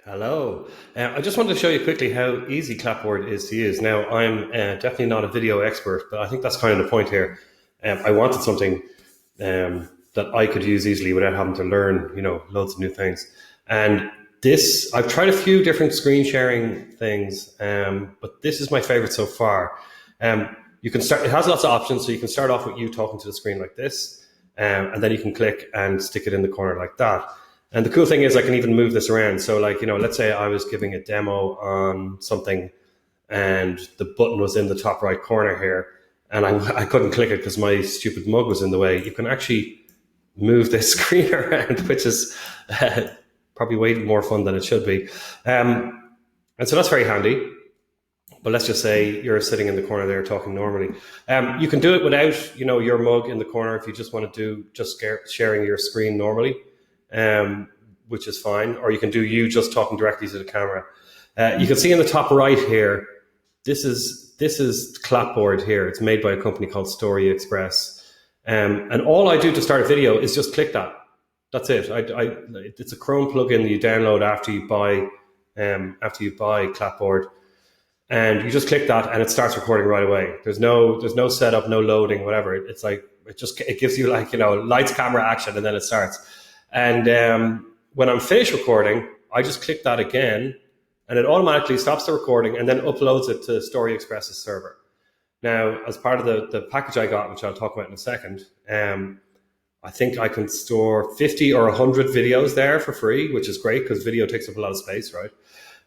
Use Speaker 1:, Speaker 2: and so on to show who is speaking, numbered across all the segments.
Speaker 1: Hello. I just wanted to show you quickly how easy Clapboard is to use. Now, I'm definitely not a video expert, but I think that's kind of the point here. I wanted something that I could use easily without having to learn, loads of new things. And this, I've tried a few different screen sharing things, but this is my favorite so far. You can start, it has lots of options, so you can start off with you talking to the screen like this, and then you can click and stick it in the corner like that. And the cool thing is I can even move this around. So like, let's say I was giving a demo on something and the button was in the top right corner here and I couldn't click it because my stupid mug was in the way. You can actually move this screen around, which is probably way more fun than it should be. And so that's very handy. But let's just say you're sitting in the corner there talking normally. You can do it without, your mug in the corner if you just want to do just sharing your screen normally. Which is fine, or you can do you just talking directly to the camera. You can see in the top right here, this is Clapboard here. It's made by a company called Story Express, and all I do to start a video is just click that. That's it. It's a Chrome plugin that you download after you buy Clapboard, and you just click that and it starts recording right away. There's no setup, no loading, whatever. It's like it gives you like lights, camera, action, and then it starts. And when I'm finished recording, I just click that again and it automatically stops the recording and then uploads it to Story Express's server. Now, as part of the package I got, which I'll talk about in a second, I think I can store 50 or 100 videos there for free, which is great because video takes up a lot of space, right?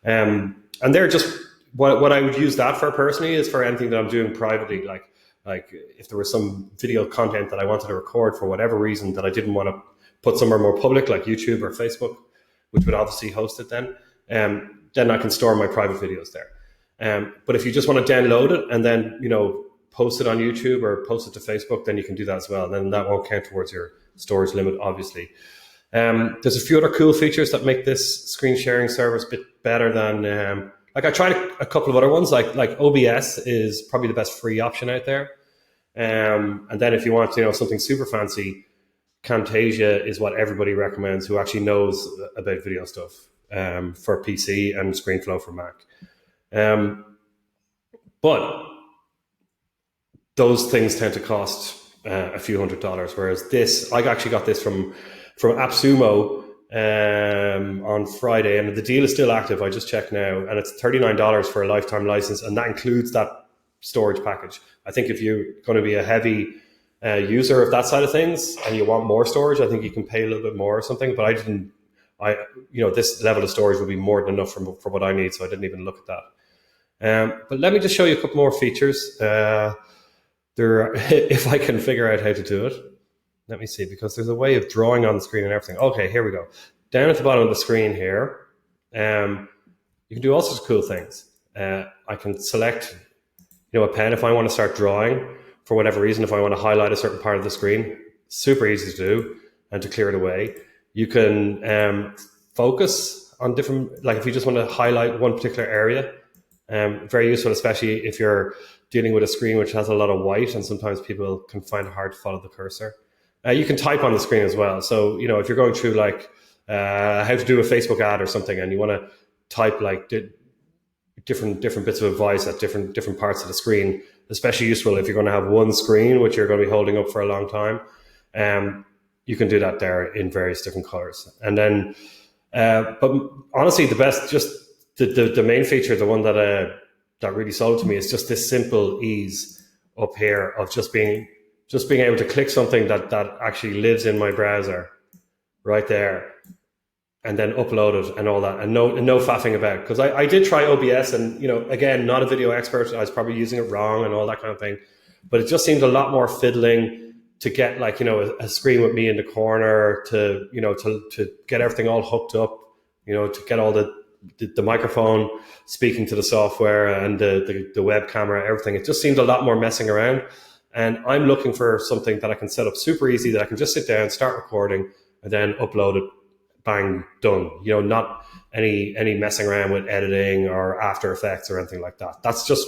Speaker 1: And they're just, what I would use that for personally is for anything that I'm doing privately, like if there was some video content that I wanted to record for whatever reason that I didn't want to put somewhere more public like YouTube or Facebook, which would obviously host it then I can store my private videos there. But if you just want to download it and then, post it on YouTube or post it to Facebook, then you can do that as well. And then that won't count towards your storage limit, obviously. There's a few other cool features that make this screen sharing service a bit better than, I tried a couple of other ones, like OBS is probably the best free option out there. And then if you want, something super fancy, Camtasia is what everybody recommends who actually knows about video stuff for PC and ScreenFlow for Mac. But those things tend to cost a few $100s, whereas this, I actually got this from AppSumo on Friday, and the deal is still active. I just checked now, and it's $39 for a lifetime license, and that includes that storage package. I think if you're going to be a heavy user of that side of things and you want more storage, I think you can pay a little bit more or something, but this level of storage would be more than enough for what I need, so I didn't even look at that. But let me just show you a couple more features. If I can figure out how to do it. Let me see, because there's a way of drawing on the screen and everything. Okay, here we go. Down at the bottom of the screen here, you can do all sorts of cool things. I can select, a pen if I want to start drawing. For whatever reason, if I want to highlight a certain part of the screen, super easy to do and to clear it away. You can focus on different, like if you just want to highlight one particular area, very useful, especially if you're dealing with a screen which has a lot of white and sometimes people can find it hard to follow the cursor. You can type on the screen as well. So, if you're going through how to do a Facebook ad or something and you want to type different bits of advice at different parts of the screen, especially useful if you're going to have one screen which you're going to be holding up for a long time. You can do that there in various different colors. And then, but honestly, the best, just the main feature, the one that really sold to me, is just this simple ease up here of just being able to click something that actually lives in my browser right there, and then upload it and all that, and no faffing about. Because I did try OBS, and again, not a video expert, I was probably using it wrong and all that kind of thing, but it just seemed a lot more fiddling to get a screen with me in the corner, to get everything all hooked up, to get all the microphone speaking to the software and the web camera, everything. It just seemed a lot more messing around, and I'm looking for something that I can set up super easy, that I can just sit down, start recording, and then upload it. Bang, done. Not any messing around with editing or After Effects or anything like that. That's just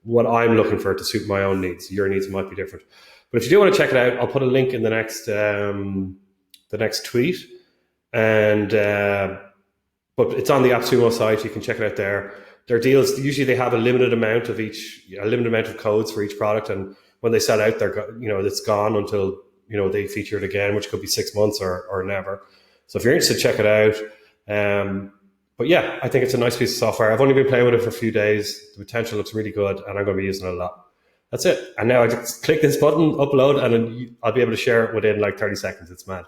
Speaker 1: what I'm looking for to suit my own needs. Your needs might be different. But if you do want to check it out, I'll put a link in the next tweet. And but it's on the AppSumo site. You can check it out there. Their deals, usually they have a limited amount of codes for each product. And when they sell out, it's gone until, they feature it again, which could be 6 months or never. So if you're interested, check it out. But yeah, I think it's a nice piece of software. I've only been playing with it for a few days. The potential looks really good, and I'm going to be using it a lot. That's it. And now I just click this button, upload, and then I'll be able to share it within like 30 seconds. It's mad.